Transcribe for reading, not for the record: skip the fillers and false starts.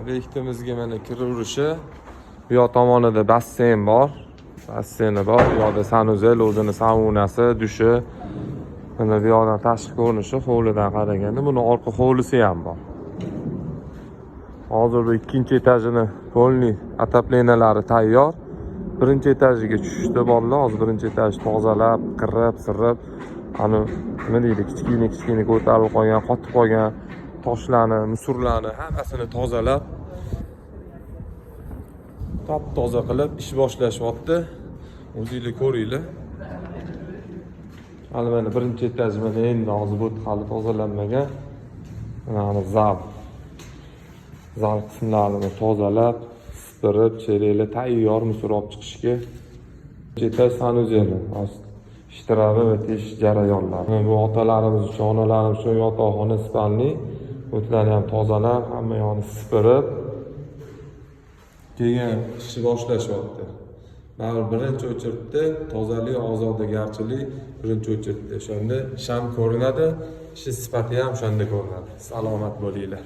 Bektimizga mana kiraverishi. Bu yoq tomonida basseyn bor. Basseyni bor. Bu yoqda sanuzel, o'zini saunasi, dushi. Mana bu yoqdan tashqi ko'rinishi hovlidan qaraganda buni orqa hovlisi ham bor. Hozir bu ikkinchi etajini polniy ataplenalari tayyor. Birinchi etajiga tushishdi bolalar. Hozir birinchi etajni tozalab, qirib, sirib, ana nima deydi, kichkina ko'tarilib qolgan, qotib qolgan toshlarni, musurlarni hammasini tozalab, top-toza qilib ish boshlashyapti. O'zingizlar ko'ringlar. Hali mana birinchi etaj mana endi hozir bu hali tozalanmagan. Mana zal qismlarini tozalab, sipirib, chereklar tayyor musor olib chiqishga. Etaj sanuzeli, ishtirabi va tekish jarayonlari. Bu otalarimiz uchun, onalarimiz uchun yotoqxona spalni. O'tlarni ham tozalab, hamma yoqni sipirib, keyin ishni boshlashyapti. Mana birinchi o'chirtdi, tozalik, ozodagarchilik birinchi o'chirtdi. O'shanda sham ko'rinadi, ish sifati ham o'shanda ko'rinadi. Salomat bo'linglar.